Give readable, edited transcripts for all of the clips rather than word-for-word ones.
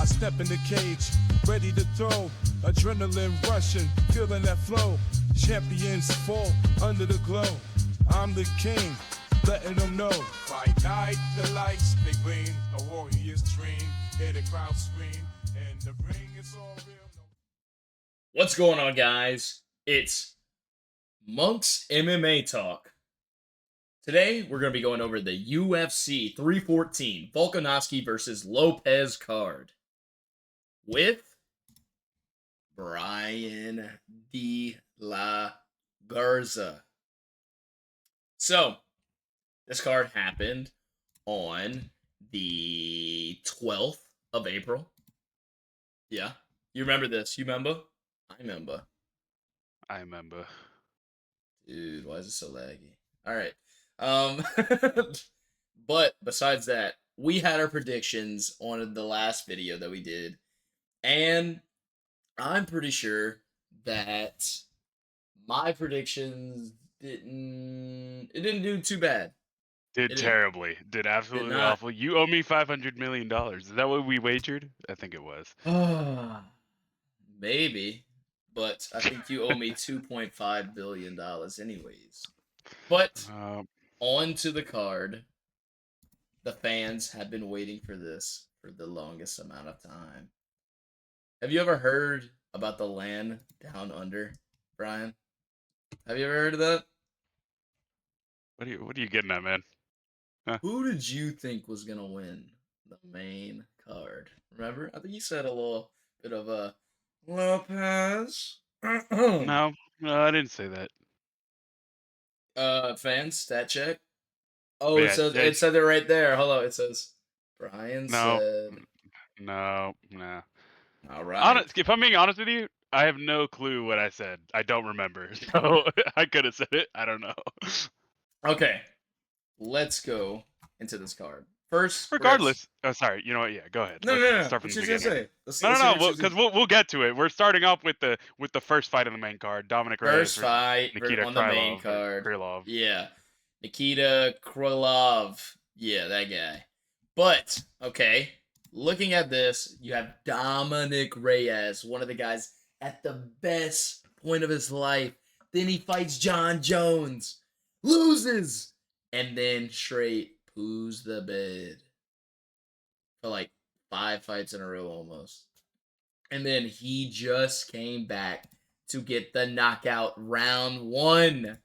I step in the cage, ready to throw. Adrenaline rushing, feeling that flow. Champions fall under the glow. I'm the king, letting them know. By night, the lights, they gleam. A warrior's dream. Hear the crowd scream. And the ring is all real. What's going on, guys? It's Monk's MMA Talk. Today, we're going to be going over the UFC 314 Volkanovski versus Lopez card with Brian De La Garza. So, this card happened on the 12th of April. Yeah, you remember this? You remember? I remember. I remember. Dude, why is it so laggy? All right. But besides that, we had our predictions on the last video that we did, and I'm pretty sure that my predictions didn't do too bad. Did It terribly. Did absolutely not. awful. You owe me $500 million. Is that what we wagered? I think it was. Maybe, but I think you owe me $2.5 billion anyways. But on to the card. The fans have been waiting for this for the longest amount of time. Have you ever heard about the land down under, Brian? Have you ever heard of that? What are you getting at, man? Huh? Who did you think was gonna win the main card? Remember? I think you said a little bit of a Lopez. No, I didn't say that. Fans, stat check. Oh, Yeah, it said it right there. Hold on, it says Brian said. No. All right. If I'm being honest with you, I have no clue what I said. I don't remember. So I could have said it. I don't know. Okay, let's go into this card. First, Regardless. Oh, sorry. You know what? Yeah, go ahead. No. Let's start from What the you gonna beginning. say? No, because we'll get to it. We're starting off with the first fight on the main card. Dominic Reyes First versus fight Nikita on the main Krylov. card. Krylov. Yeah, Nikita Krylov. Yeah, that guy. But okay, looking at this, you have Dominic Reyes, one of the guys at the best point of his life. Then he fights John Jones, loses, and then straight poos the bed for like 5 fights in a row almost. And then he just came back to get the knockout round 1.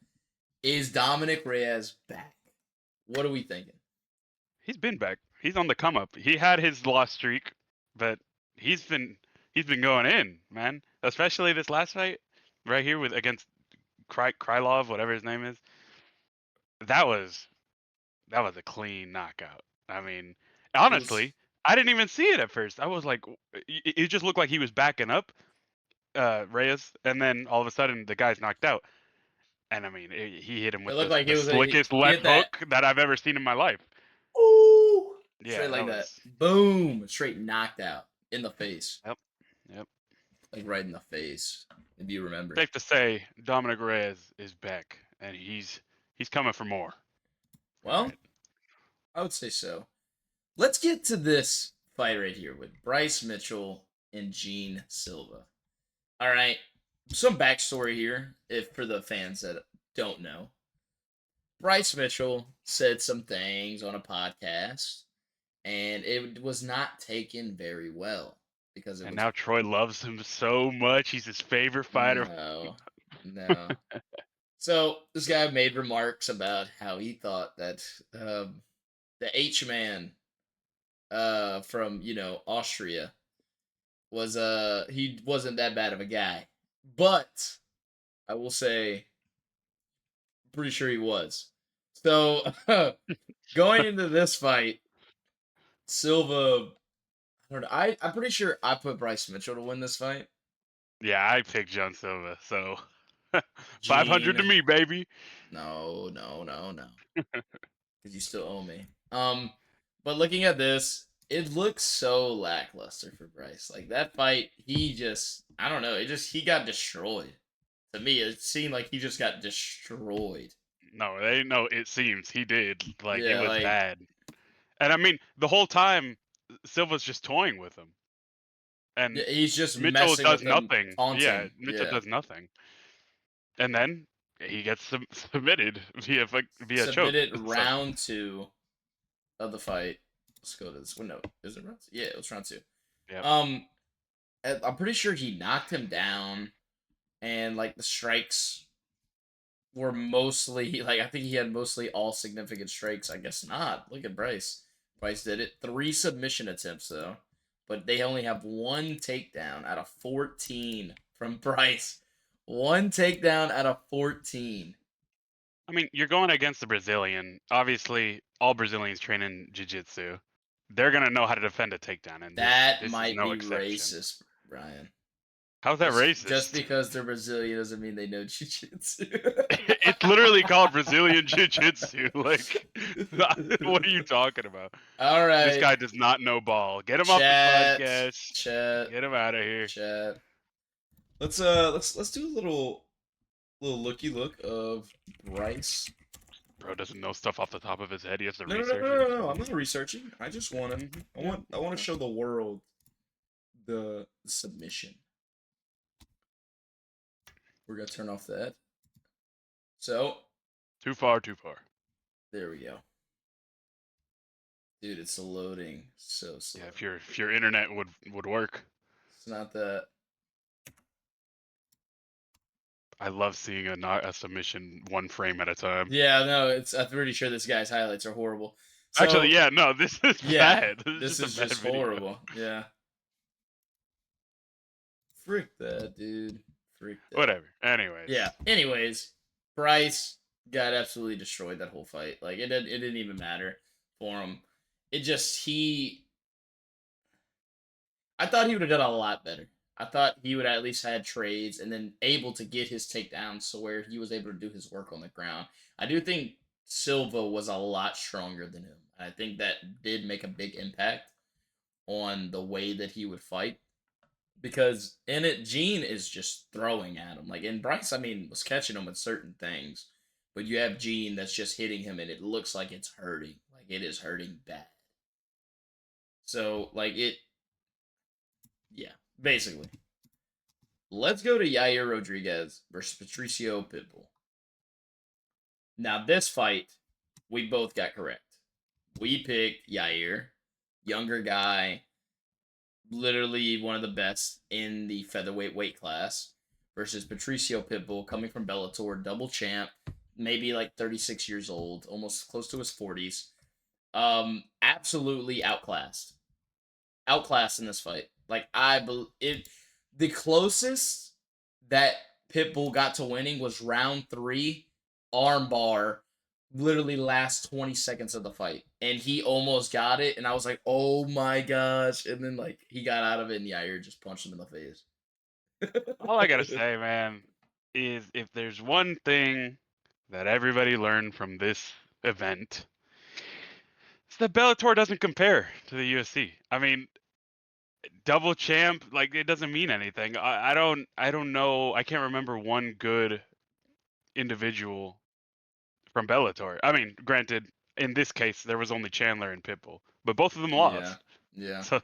Is Dominic Reyes back? What are we thinking? He's been back. He's on the come up. He had his loss streak, but he's been going in, man. Especially this last fight right here with against Krylov, whatever his name is. That was a clean knockout. I mean, honestly, I didn't even see it at first. I was like, it just looked like he was backing up Reyes, and then all of a sudden the guy's knocked out. And I mean, he hit him with the slickest left hook that I've ever seen in my life. Ooh! Yeah, straight like that. Boom! Straight knocked out in the face. Yep. Like right in the face. If you remember. Safe to say, Dominic Reyes is back, and he's coming for more. Well, right. I would say so. Let's get to this fight right here with Bryce Mitchell and Gene Silva. All right, some backstory here, if for the fans that don't know. Bryce Mitchell said some things on a podcast, and it was not taken very well because now Troy loves him so much; he's his favorite fighter. No. So this guy made remarks about how he thought that the H-man from Austria was he wasn't that bad of a guy, but I will say pretty sure he was. So going into this fight, Silva, I don't know, I'm pretty sure I put Bryce Mitchell to win this fight. Yeah, I picked John Silva, so 500 to me, baby. No, because you still owe me. But looking at this, it looks so lackluster for Bryce. Like that fight, I don't know, he got destroyed. To me, it seemed like he just got destroyed. No, it seems he did. Like it was bad. And I mean, the whole time Silva's just toying with him. and He's just Mitchell messing with does him, nothing. Yeah, taunting. Mitchell Yeah. does nothing, and then he gets submitted via choke. Submitted So round 2 of the fight. Let's go to this window. Is it round 2? Yeah, it was round 2. yeah, Um, I'm pretty sure he knocked him down, and like the strikes were mostly like I think he had mostly all significant strikes. I guess not. Look at Bryce. Bryce did it. 3 submission attempts though, but they only have 1 takedown out of 14 from Bryce. 1 takedown out of 14. I mean, you're going against the Brazilian. Obviously, all Brazilians train in jiu-jitsu. They're gonna know how to defend a takedown, and That this is might no be exception. racist, Ryan. How's that Just racist? because they're Brazilian doesn't mean they know jiu-jitsu. It's literally called Brazilian Jiu-Jitsu. Like, what are you talking about? All This right, guy does not know ball. Get him off the chat, podcast. chat, Get him out of here. chat. Let's do a little looky look of Bryce. Bro doesn't know stuff off the top of his head. He has to No, no, no, research no, it. no, no. I'm not researching. I just wanna. I want to show the world the submission. We're gonna turn off that. So Too far, too far. there we go. Dude, it's loading so slow. Yeah, if your internet would work. It's not that. I love seeing a submission one frame at a time. Yeah, no, it's. I'm pretty sure this guy's highlights are horrible. So, Actually, yeah, no, this is yeah, bad. this is a bad just video. horrible. Yeah. Frick that, dude. Frick that. Whatever. Anyways. Yeah. Anyways, Bryce got absolutely destroyed that whole fight. Like it didn't even matter for him. It just I thought he would have done a lot better. I thought he would at least had trades and then able to get his takedowns so where he was able to do his work on the ground. I do think Silva was a lot stronger than him. I think that did make a big impact on the way that he would fight. Because in it, Gene is just throwing at him. Like, and Bryce, I mean, was catching him with certain things. But you have Gene that's just hitting him and it looks like it's hurting. Like, it is hurting bad. So, like, yeah, basically. Let's go to Yair Rodriguez versus Patricio Pitbull. Now, this fight, we both got correct. We picked Yair, younger guy, literally one of the best in the featherweight weight class, versus Patricio Pitbull, coming from Bellator, double champ, maybe like 36 years old, almost close to his 40s. Absolutely outclassed. Outclassed in this fight. Like, the closest that Pitbull got to winning was round 3, armbar, literally last 20 seconds of the fight. And he almost got it, and I was like, oh my gosh. And then, like, he got out of it, and Yair just punched him in the face. All I gotta say, man, is if there's one thing that everybody learned from this event, it's that Bellator doesn't compare to the UFC. I mean, double champ, like it doesn't mean anything. I don't know. I can't remember one good individual from Bellator. I mean, granted, in this case, there was only Chandler and Pitbull, but both of them lost. Yeah. So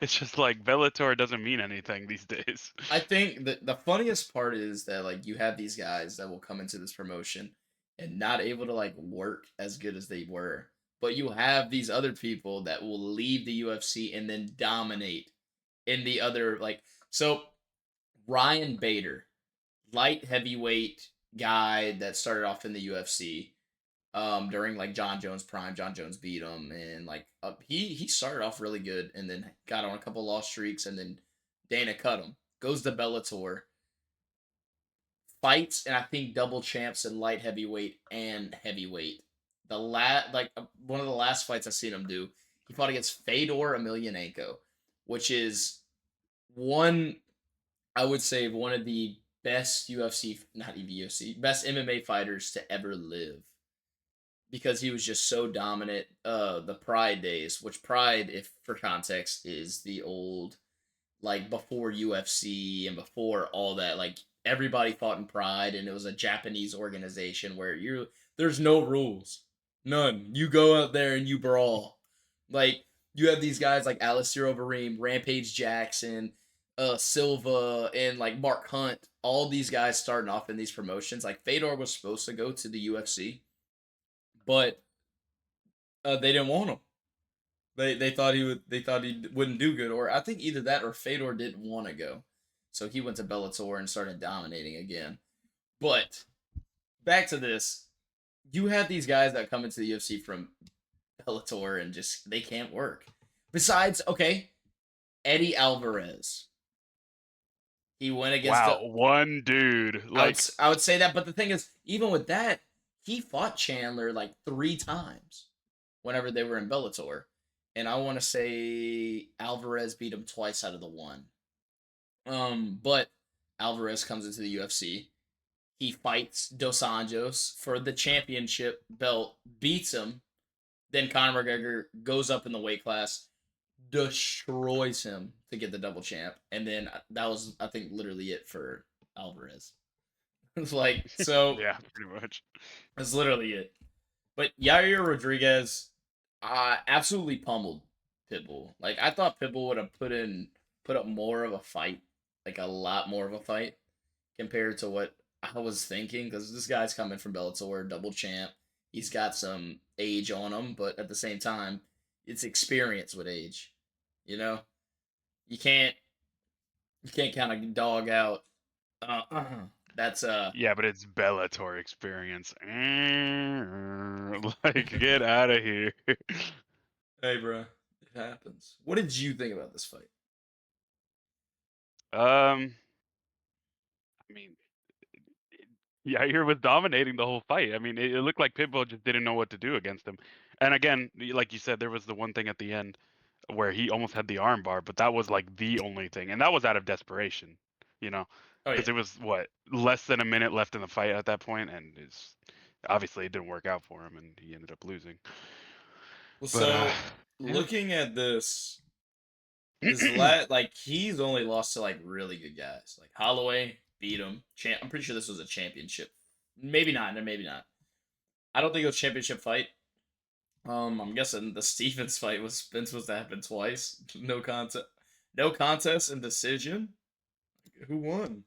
it's just like Bellator doesn't mean anything these days. I think the funniest part is that, like, you have these guys that will come into this promotion and not able to, like, work as good as they were. But you have these other people that will leave the UFC and then dominate in the other, like, so Ryan Bader, light heavyweight guy that started off in the UFC during like John Jones prime. John Jones beat him, and like he started off really good and then got on a couple lost streaks, and then Dana cut him. Goes to Bellator, fights, and I think double champs in light heavyweight and heavyweight. One of the last fights I seen him do, he fought against Fedor Emelianenko, which is one, I would say, one of the best UFC, not even UFC, best MMA fighters to ever live. Because he was just so dominant. The Pride days, which Pride, if for context, is the old, like, before UFC and before all that. Like, everybody fought in Pride, and it was a Japanese organization where there's no rules, none. You go out there and you brawl. Like, you have these guys like Alistair Overeem, Rampage Jackson, Silva and like Mark Hunt, all these guys starting off in these promotions. Like Fedor was supposed to go to the UFC, but they didn't want him. They thought he wouldn't do good, or I think either that or Fedor didn't want to go, so he went to Bellator and started dominating again. But back to this, you have these guys that come into the UFC from Bellator and just they can't work. Besides, okay, Eddie Alvarez, he went against Wow, one dude. Like, I would say that, but the thing is, even with that, he fought Chandler like 3 times whenever they were in Bellator, and I want to say Alvarez beat him twice out of the one. But Alvarez comes into the UFC. He fights Dos Anjos for the championship belt, beats him. Then Conor McGregor goes up in the weight class, destroys him to get the double champ, and then that was, I think, literally it for Alvarez. It's like, so yeah, pretty much. that's literally it. But Yair Rodriguez absolutely pummeled Pitbull. Like, I thought Pitbull would have put up more of a fight, like a lot more of a fight compared to what I was thinking, because this guy's coming from Bellator, double champ. He's got some age on him, but at the same time, it's experience with age. You know, you can't kind of dog out. That's Yeah, but it's Bellator experience. Like, get out of here. Hey, bro, it happens. What did you think about this fight? I mean, Yair was dominating the whole fight. I mean, it looked like Pitbull just didn't know what to do against him. And again, like you said, there was the one thing at the end where he almost had the armbar, but that was like the only thing, and that was out of desperation, you know, Oh yeah. because it was what, less than a minute left in the fight at that point, and it's obviously it didn't work out for him, and he ended up losing. Well, But so yeah. looking at this, like he's only lost to like really good guys. Like Holloway beat him. I'm pretty sure this was a championship. Maybe not. No, maybe not. I don't think it was a championship fight. I'm guessing the Stevens fight was supposed to happen twice. No contest. No contest and decision. Who won?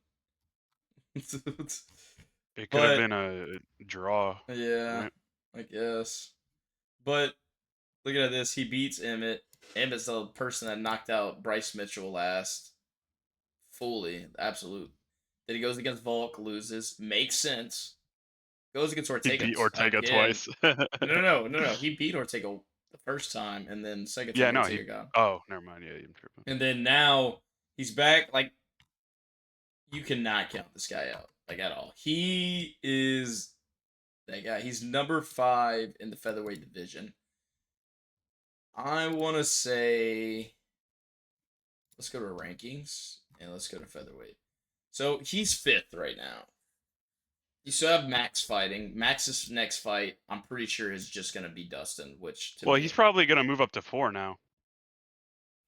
It could have But been a draw, yeah, right? I guess. But looking at this, he beats Emmett. Emmett's the person that knocked out Bryce Mitchell last. Fully, absolute. Then he goes against Volk, loses. Makes sense. Goes against He Ortega beat Ortega again. twice. No. He beat Ortega the first time, and then second Yeah, time no, Ortega got him. oh, never mind. Yeah, I'm tripping. And then now he's back. Like, you cannot count this guy out, like, at all. He is that guy. He's number 5 in the featherweight division. I want to say, let's go to rankings and let's go to featherweight. So he's 5th right now. You still have Max fighting. Max's next fight, I'm pretty sure, is just gonna be Dustin, which to Well, me, he's probably gonna move up to 4 now.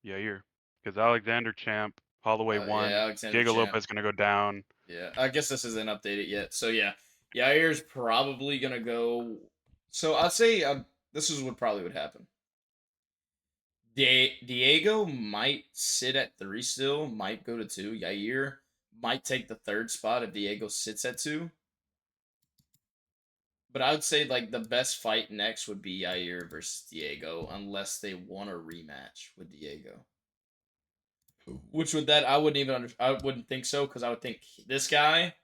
Yair, because Alexander champ, Holloway yeah, won. Alexander Diego Champ. Lopez gonna go down. Yeah, I guess this isn't updated yet. So yeah, Yair's probably gonna go. So I'd say this is what probably would happen. Diego might sit at 3 still, might go to 2. Yair might take the 3rd spot if Diego sits at 2. But I would say like the best fight next would be Yair versus Diego, unless they want a rematch with Diego. Which would that I wouldn't even I wouldn't think so, because I would think this guy,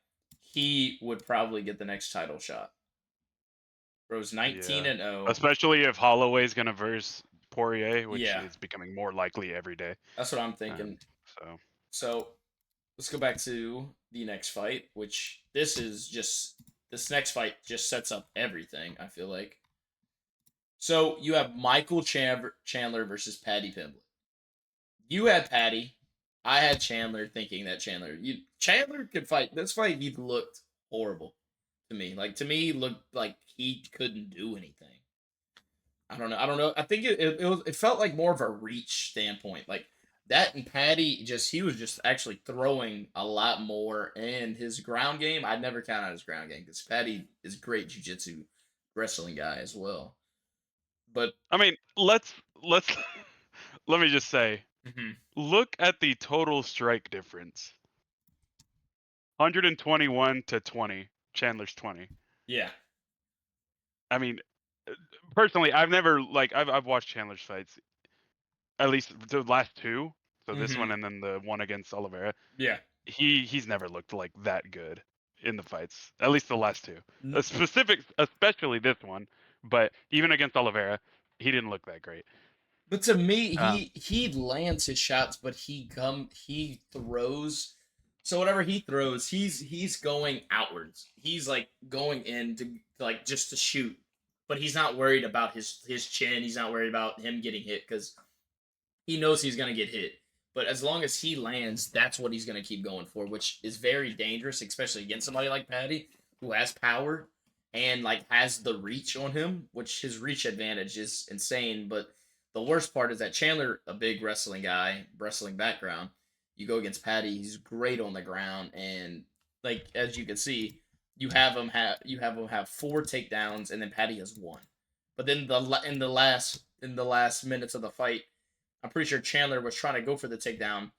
he would probably get the next title shot. Bro's 19 Yeah, and 0. especially if Holloway's gonna verse Poirier, which Yeah, is becoming more likely every day. that's what I'm thinking. So So let's go back to the next fight, which this next fight just sets up everything, I feel like. So you have Michael Chandler versus Paddy Pimblett. You had Paddy. I had Chandler, thinking that Chandler could fight. This fight, he looked horrible to me. Like, to me, he looked like he couldn't do anything. I don't know. I think it felt like more of a reach standpoint. Like that, and Paddy, he was just actually throwing a lot more, and his ground game, I'd never count out his ground game, because Paddy is a great jiu-jitsu wrestling guy as well. But I mean, let's let me just say, Hmm. Look at the total strike difference. 121 to 20. Chandler's 20. Yeah. I mean, uh, personally, I've never like I've watched Chandler's fights, at least the last two. So this Hmm. one and then the one against Oliveira. Yeah. He's never looked like that good in the fights. At least the last two. N- A specific, especially this one, but even against Oliveira, he didn't look that great. But to me, Um, he lands his shots, but he throws. So whatever he throws, he's going outwards. He's like going in to like just to shoot, but he's not worried about his chin. He's not worried about him getting hit because he knows he's gonna get hit. But as long as he lands, that's what he's gonna keep going for, which is very dangerous, especially against somebody like Patty who has power and like has the reach on him, which his reach advantage is insane. But the worst part is that Chandler, a big wrestling guy, wrestling background, you go against Patty, he's great on the ground, and like as you can see, you have him have 4 takedowns, and then Patty has one. But then in the last minutes of the fight, I'm pretty sure Chandler was trying to go for the takedown,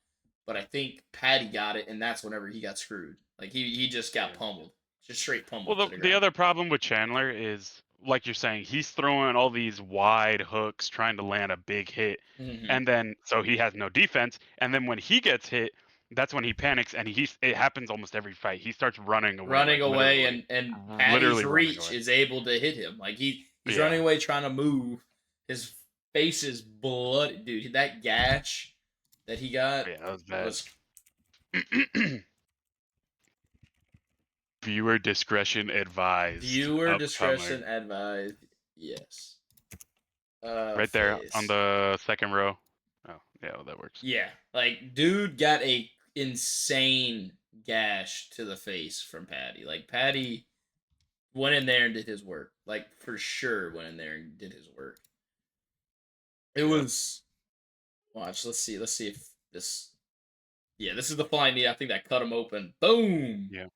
but I think Patty got it, and that's whenever he got screwed. Like he just got yeah. pummeled, just straight Well, pummeled to the the ground. other problem with Chandler is, like you're saying, he's throwing all these wide hooks trying to land a big hit, Hmm. and then so he has no defense. And then when he gets hit, that's when he panics, and it happens almost every fight. He starts running away, Running like away, literally, and Patty's literally running reach away. is able to hit him. Like he's running Yeah, away trying to move. His face is bloody, dude. That gash that he got yeah, that was bad. was Viewer discretion advised. viewer Upcoming, discretion advised. Yes. right there on Face. the second row. Oh, yeah, well, that works. Yeah, like dude got a insane gash to the face from Patty. Like Patty went in there and did his work. Like for sure went in there and did his work. It Yep. was watch. Let's see if this. Yeah, this is the flying knee. I think that cut him open. Boom, Yeah.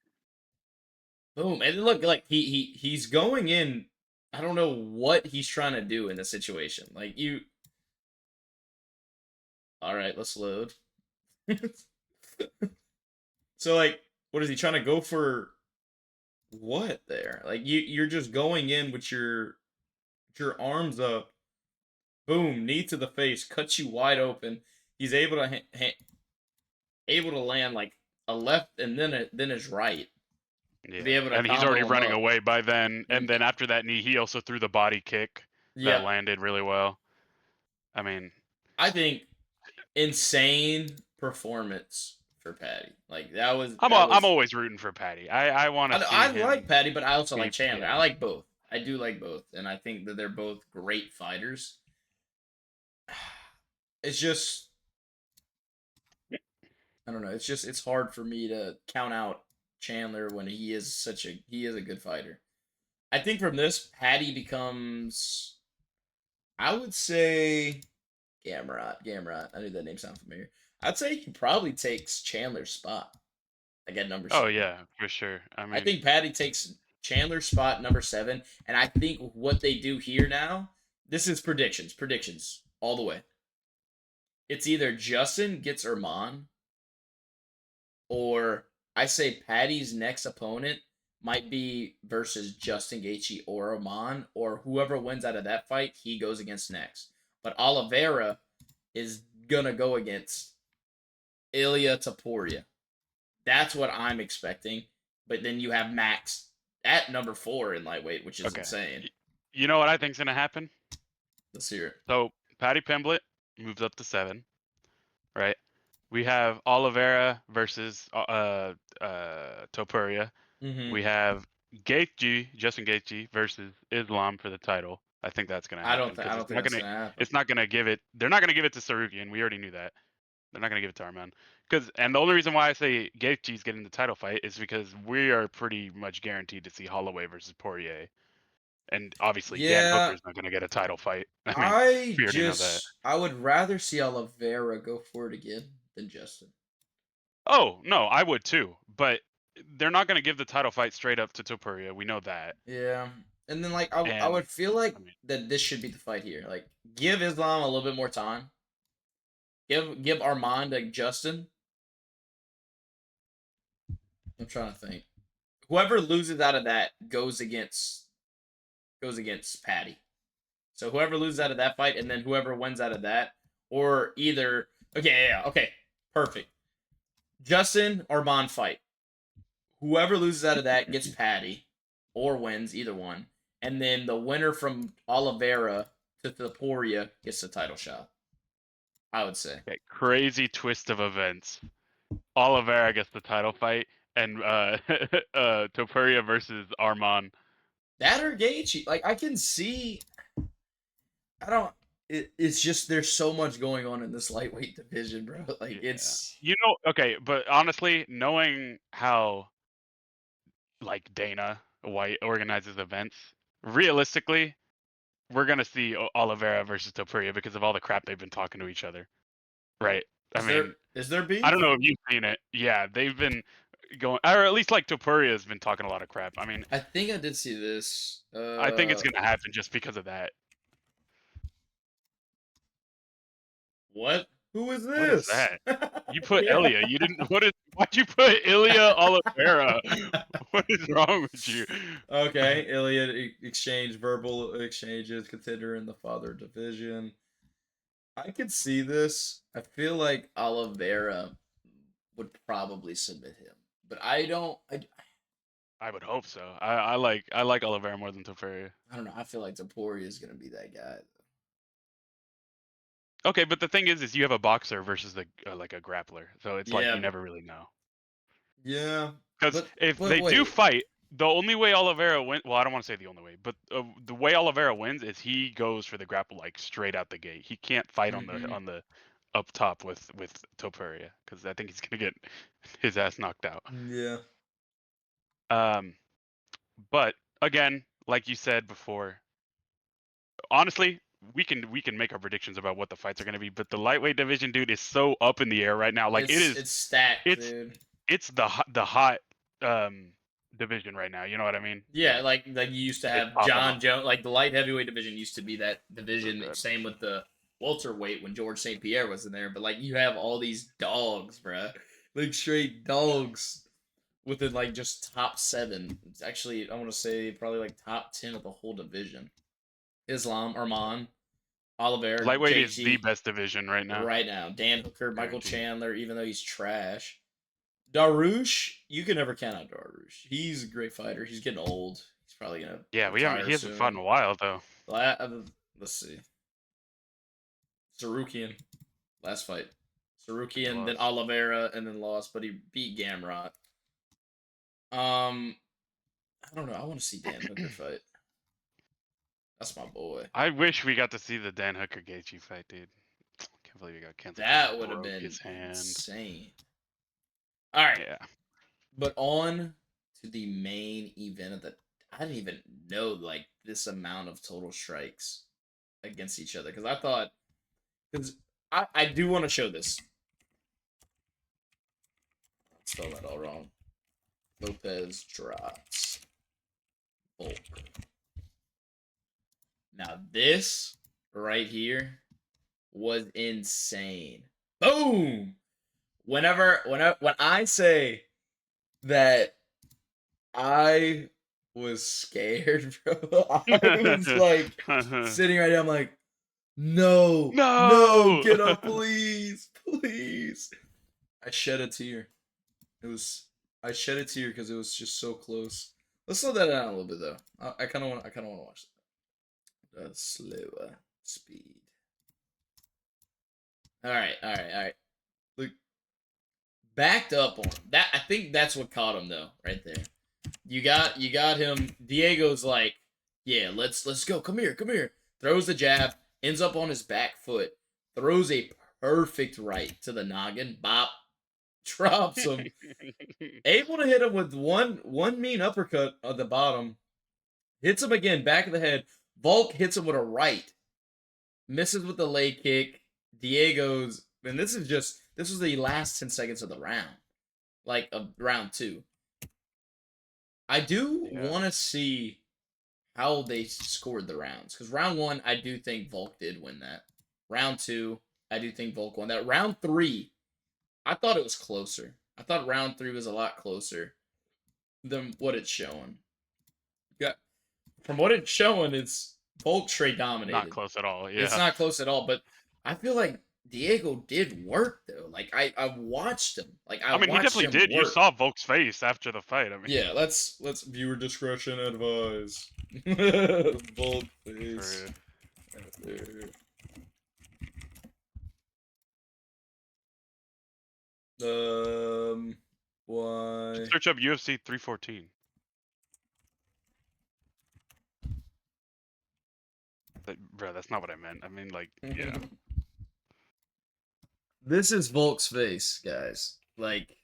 boom, and look like he's going in. I don't know what he's trying to do in this situation. Like you. All right, let's load. So like, what is he trying to go for? What there? Like you're just going in with your arms up. Boom, knee to the face, cuts you wide open. He's able to able to land like a left and then his right to be Yeah, able to and he's already combo him running up. away by then. And Mm, then after that knee, he also threw the body kick that yep, landed really well. I mean, I think insane performance for Patty. Like that I'm was. always rooting for Patty. I want to see I like him Patty, but I also like be. Chandler. I Yeah, like both. I do like both, and I think that they're both great fighters. It's just I don't know. It's hard for me to count out Chandler when he is a good fighter. I think from this, Patty becomes I would say Gamrot. I knew that name sounded familiar. I'd say he probably takes Chandler's spot. Like at number oh 7. yeah, for sure. I I mean, think Patty takes Chandler's spot number 7, and I think what they do here now, this is predictions all the way. It's either Justin gets Erman or I say Patty's next opponent might be versus Justin Gaethje or Oman, or whoever wins out of that fight, he goes against next. But Oliveira is gonna go against Ilya Taporia. That's what I'm expecting. But then you have Max at number 4 in lightweight, which is okay. insane. You know what I think's gonna happen? Let's hear it. So Patty Pimblett moves up to 7, right? We have Oliveira versus Topuria. Mm-hmm. We have Justin Gaethje versus Islam for the title. I think that's gonna happen I because don't think that's gonna happen. it's not gonna give it. They're not gonna give it to Sarukian. We already knew that. They're not gonna give it to Arman. And the only reason why I say Gaethje's getting the title fight is because we are pretty much guaranteed to see Holloway versus Poirier, and obviously Dan Yeah, Hooker's not gonna get a title fight. I mean, we already know that. I would rather see Oliveira go for it again than Justin. Oh no, I would too, but they're not gonna give the title fight straight up to Topuria. We know that. Yeah. And then like I And would feel like I mean, that this should be the fight here. Like give Islam a little bit more time. Give Armand to Justin. I'm trying to think. Whoever loses out of that goes against Patty. So whoever loses out of that fight, and then whoever wins out of that, or either okay, perfect. Justin Armand fight. Whoever loses out of that gets Patty, or wins either one, and then the winner from Oliveira to Taporia gets the title shot. I would say. Okay, crazy twist of events. Oliveira gets the title fight, and Topuria versus Arman. That or Gaethje. Like I can see. I don't. It's just there's so much going on in this lightweight division, bro. Like it's. Okay, but honestly, knowing how like Dana White organizes events, realistically, we're gonna see Oliveira versus Topuria because of all the crap they've been talking to each other, right? Is there beef? I don't know if you've seen it. Yeah, they've been going, or at least like Topuria has been talking a lot of crap. I mean, I think I did see this. I think it's gonna happen just because of that. What? Who is What is this? that? You put Ilya. You didn't. Why'd you put Ilya Oliveira? What is wrong with you? Okay, Iliad exchange verbal exchanges, contender in the father division. I could see this. I feel like Oliveira would probably submit him, but I don't. I would hope so. I like Oliveira more than Topuria. I don't know. I feel like Taporia is gonna be that guy. Okay, but the thing is you have a boxer versus like a grappler, so it's like Yeah, you never really know. yeah. Because if But they do wait. fight, the only way Oliveira wins. Well, I don't want to say the only way, but the way Oliveira wins is he goes for the grapple like straight out the gate. He can't fight on Mhm. the up top with Topuria because I think he's gonna get his ass knocked out. Yeah. Um, but again, like you said before, honestly, we can make our predictions about what the fights are gonna be. But the lightweight division, dude, is so up in the air right now. Like It's stacked, it's dude. it's the hot division right now. You know what I mean? Yeah, like you used to It's have popping John off. Jones. Like the light heavyweight division used to be that So division. good. Same with the welterweight when George St. Pierre was in there. But like you have all these dogs, bruh. Like straight dogs within like just top 7. It's actually I want to say probably like top 10 of the whole division. Islam, Arman, Oliver, Lightweight is the JT. best division right now. Right now, Dan Hooker, Michael Guaranteed. Chandler, even though he's trash. Darush, you can never count out Darush. He's a great fighter. He's getting old. He's probably gonna Yeah, retire he hasn't fought in soon. a while though. Let's see. Sarukian, last fight. He Sarukian, then lost. Oliveira, and then lost, but he beat Gamrot. I don't know. I want to see Dan Hooker fight. That's my boy. I wish we got to see the Dan Hooker Gaethje fight, dude. Can't believe he got canceled. That would have Broke been his hand. insane. All right, Yeah. but on to the main event of the. I didn't even know like this amount of total strikes against each other because I thought because I do want to show this. I spelled that all wrong. Lopez drops Volk. Now this right here was insane. Boom! When I say that I was scared, bro. I was like sitting right there. I'm like, no, No! get up, please, please. I shed a tear. I shed a tear because it was just so close. Let's slow that down a little bit though. I kind of want to watch that. Slower speed. All right. Look, backed up on him. That I think that's what caught him though, right there. You got him. Diego's like, yeah, let's go. Come here. Throws the jab, ends up on his back foot, throws a perfect right to the noggin. Bop, drops him. Able to hit him with one mean uppercut at the bottom. Hits him again, back of the head. Volk hits him with a right. Misses with the leg kick. Diego's, and this was the last 10 seconds of the round. Like of round 2. I do want to see how they scored the rounds. Because round 1, I do think Volk did win that. Round 2, I do think Volk won that. Round 3, I thought it was closer. I thought round 3 was a lot closer than what it's showing. Yeah, from what it's showing, it's Volk straight Not dominated. close at all. It's Yeah. not close at all, but I feel like Diego did work though. Like I watched him. Like I I mean, he watched definitely him did. You work. saw Volk's face after the fight. I mean, Yeah, let's viewer discretion advise. Volk face. for Why? search up UFC 314. Bro, that's not what I meant. I mean, like, yeah. This is Volk's face, guys. Like,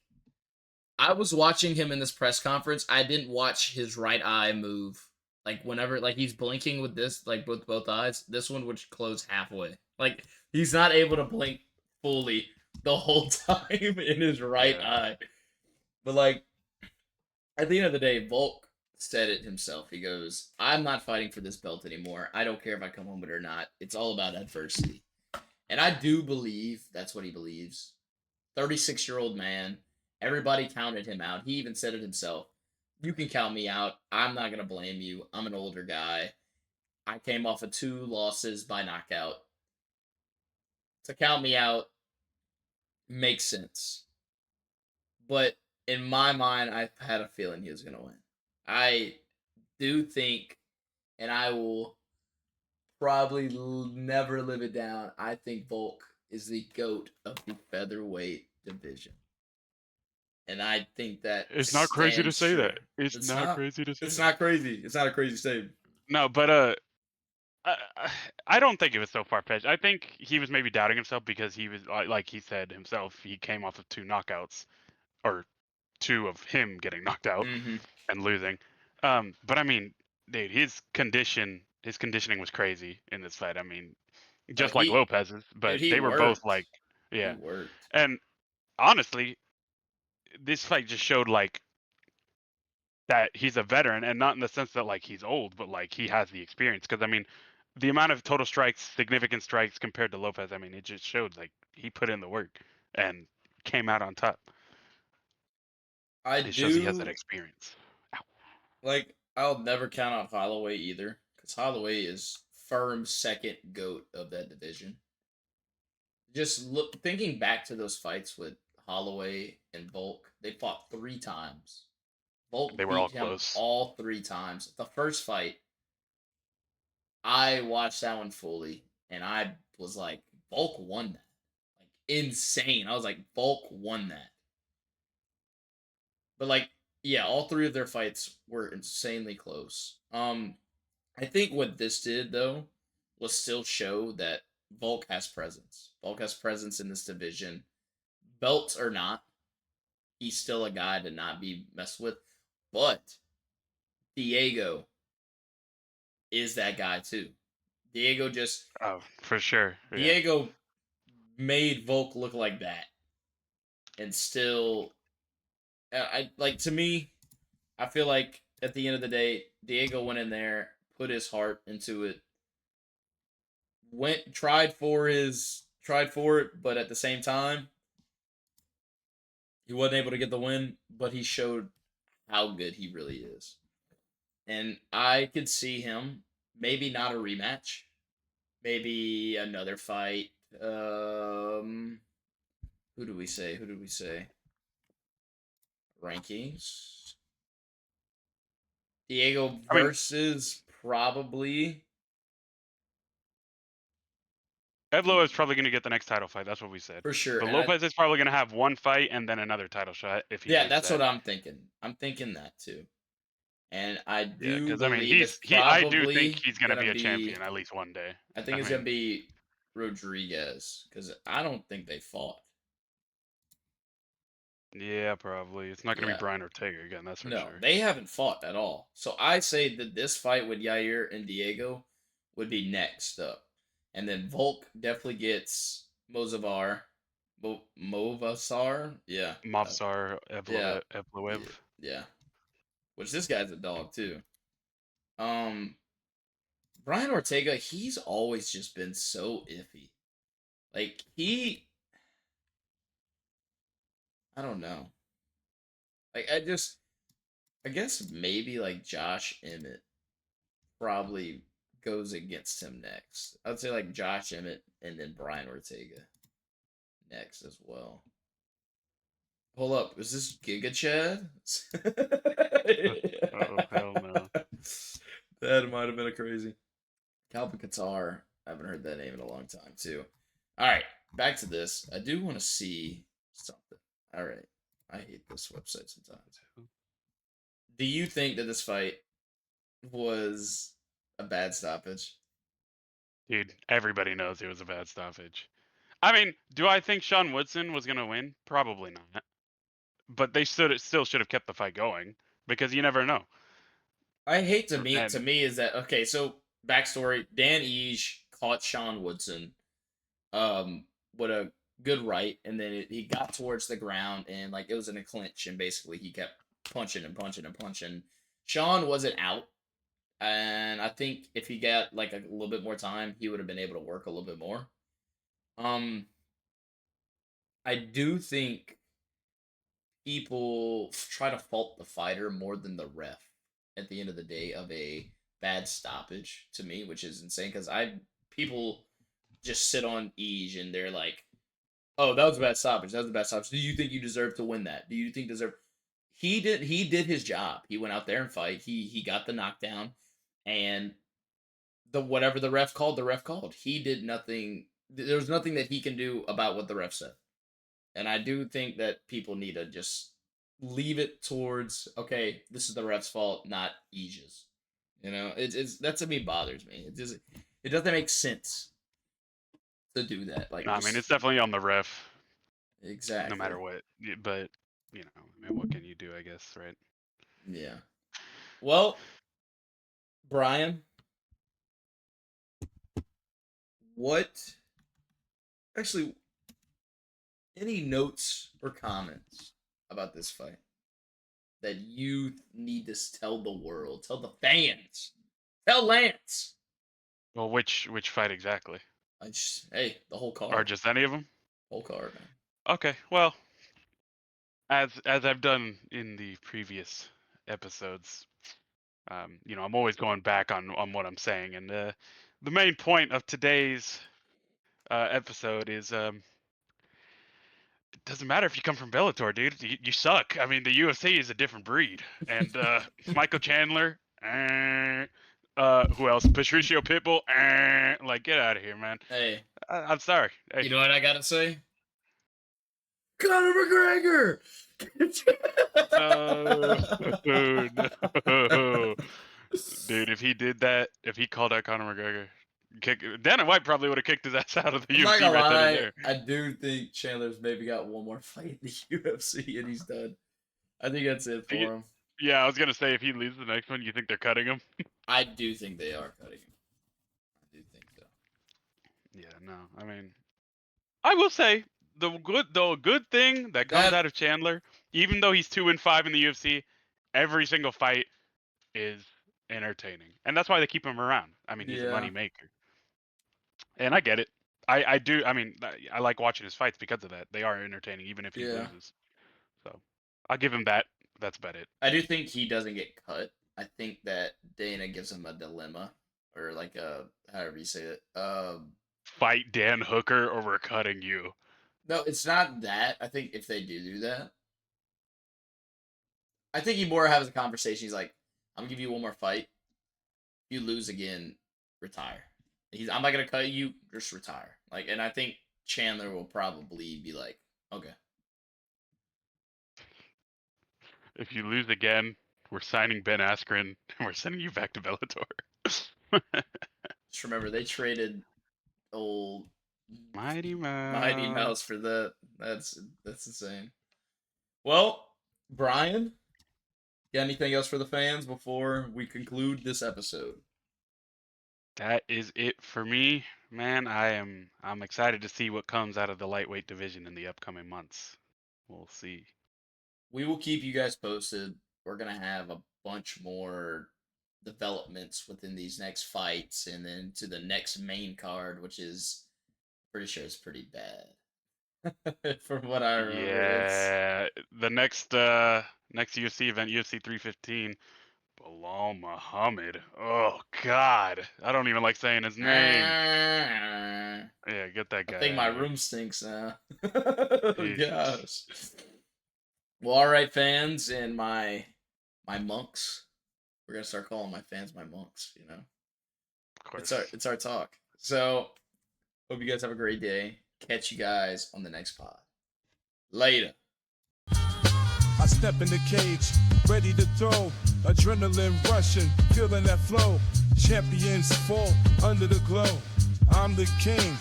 I was watching him in this press conference. I didn't watch his right eye move. Like, whenever, like, he's blinking with this, like, with both eyes, this one would close halfway. Like, he's not able to blink fully the whole time in his right Yeah. eye. But, like, at the end of the day, Volk said it himself. He goes, I'm not fighting for this belt anymore. I don't care if I come home with it or not. It's all about adversity. And I do believe that's what he believes. 36-year-old man. Everybody counted him out. He even said it himself. You can count me out. I'm not going to blame you. I'm an older guy. I came off of 2 losses by knockout. To count me out makes sense. But in my mind, I had a feeling he was going to win. I do think, and I will probably never live it down, I think Volk is the GOAT of the featherweight division. And I think that It's not crazy to stands say true. that. It's not crazy to say It's that. not crazy. It's not a crazy statement. No, but I, I don't think it was so far fetched. I think he was maybe doubting himself because he was like he said himself, he came off of 2 knockouts, or 2 of him getting knocked out Mm-hmm. and losing. But I mean, dude, his conditioning was crazy in this fight. I mean, just like Lopez's, but He they were both worked. like, He yeah. worked. And honestly, this fight just showed like that he's a veteran, and not in the sense that like he's old, but like he has the experience. Because I mean, the amount of total strikes, significant strikes compared to Lopez, I mean, it just showed like he put in the work and came out on top. I It shows he has that do experience. Ow. like. I'll never count out Holloway either, because Holloway is firm second GOAT of that division. Just look, thinking back to those fights with Holloway and Volk, they fought 3 times. Volk They were all beat him close. all 3 times. The first fight, I watched that one fully, and I was like, Volk won that. Like, insane. I was like, Volk won that. But, like, yeah, all 3 of their fights were insanely close. I think what this did, though, was still show that Volk has presence. Volk has presence in this division. Belts or not, he's still a guy to not be messed with. But Diego is that guy too. Diego just Oh, for sure. Yeah. Diego made Volk look like that, and still, I like, to me, I feel like at the end of the day, Diego went in there, put his heart into it, tried for it, but at the same time, he wasn't able to get the win. But he showed how good he really is, and I could see him maybe not a rematch, maybe another fight. Who do we say? Who did we say? Rankings. Diego I mean, versus probably. Evlo is probably going to get the next title fight. That's what we said. For sure. But And Lopez is probably going to have 1 fight and then another title shot if he yeah, loses that's that. what I'm thinking. I'm thinking that too. And I Yeah, do because I mean, believe it's I do probably think he's going to gonna be a be. champion at least one day. I think I it's gonna mean, be Rodriguez, because I don't think they fought. yeah, probably. It's not going to Yeah. be Brian Ortega again, that's for No, sure. they haven't fought at all. So I say that this fight with Yair and Diego would be next up. And then Volk definitely gets Mozavar. Movasar? Yeah. Mavsar Yeah. Evloev. Yeah. Which, this guy's a dog too. Um Brian Ortega, he's always just been so iffy. Like I don't know. Like I guess maybe like Josh Emmett probably goes against him next. I'd say like Josh Emmett and then Brian Ortega next as well. Hold up, is this Giga Chad? Oh, hell no. That might have been a crazy. Calvin Qatar. I haven't heard that name in a long time too. All right, back to this. I do want to see something. All right, I hate this website sometimes. Do you think that this fight was a bad stoppage? Dude, everybody knows it was a bad stoppage. I mean, do I think Sean Woodson was gonna win? Probably not. But they still should have kept the fight going because you never know. I hate to And me is that okay, so backstory, Dan Ige caught Sean Woodson with a good right, and then he got towards the ground and like it was in a clinch, and basically he kept punching and punching and punching. Sean wasn't out, and I think if he got like a little bit more time, he would have been able to work a little bit more. Um, I do think people try to fault the fighter more than the ref at the end of the day of a bad stoppage to me, which is insane because I people just sit on Ige and they're like, "Oh, that was a bad stoppage. That was a bad stoppage. Do you think you deserve to win that? Do you think deserve?" He did his job. He went out there and fight. He got the knockdown, and the whatever the ref called, the ref called. He did nothing. There was nothing that he can do about what the ref said. And I do think that people need to just leave it towards okay, this is the ref's fault, not Ige's. You know, it's that to me bothers me. It doesn't make sense to do that. Like no, I mean just it's definitely on the ref, no exactly. matter what. But I mean, what can you do? I guess, right? Yeah. Well, Brian, what actually any notes or comments about this fight that you need to tell the world, tell the fans, tell Lance? Well, which fight exactly? Hey, the whole Or card, just any of them? whole card, man. Okay, well, as I've done in the previous episodes, I'm always going back on what I'm saying, and the main point of today's episode is it doesn't matter if you come from Bellator, dude. You suck. I mean, the UFC is a different breed, and Michael Chandler. Who else? Patricio Pitbull. Like, get out of here, man. Hey, I'm sorry. Hey, you know what I gotta say? Conor McGregor. no, no, dude. If he did that, if he called out Conor McGregor, Dana White probably would have kicked his ass out of the I'm not UFC gonna right then and lie. there. I do think Chandler's maybe got one more fight in the UFC and he's done. I think that's it He- for him. yeah, I was gonna say if he loses the next one, you think they're cutting him? I do think they are cutting him. I do think so. Yeah, no. I mean, I will say the good thing that comes That out of Chandler, even though he's 2-5 in the UFC, every single fight is entertaining, and that's why they keep him around. I mean, he's a yeah, money maker, and I get it. I do. I mean, I like watching his fights because of that. They are entertaining, even if he yeah. loses. So I'll give him that. That's about it. I do think he doesn't get cut. I think that Dana gives him a dilemma or like a however you say it. Fight Dan Hooker, or we're cutting you. No, it's not that. I think if they do that, I think he more has a conversation. He's like, "I'm gonna give you one more fight. You lose again, retire." I'm not gonna cut you. Just retire. Like, and I think Chandler will probably be like, "Okay." If you lose again, we're signing Ben Askren and we're sending you back to Bellator. Just remember they traded old Mighty Mighty Mouse. Mouse for that. That's insane. Well, Brian, got anything else for the fans before we conclude this episode? That is it for me, man. I'm excited to see what comes out of the lightweight division in the upcoming months. We'll see. We will keep you guys posted. We're gonna have a bunch more developments within these next fights, and then to the next main card, which is Pretty sure it's pretty bad. From what I remember, Yeah, the next UFC event, UFC 315, Bilal Muhammad. Oh God, I don't even like saying his name. I Yeah, get that guy think my out of here. room stinks now. Oh, Jesus. gosh. Well, all right, fans and my monks. We're gonna start calling my fans my monks. You know, Of course. it's our talk. So, hope you guys have a great day. Catch you guys on the next pod. Later. I step in the cage, ready to throw. Adrenaline rushing, feeling that flow. Champions fall under the glow. I'm the king,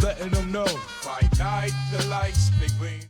letting them know. Fight night, the lights, big green.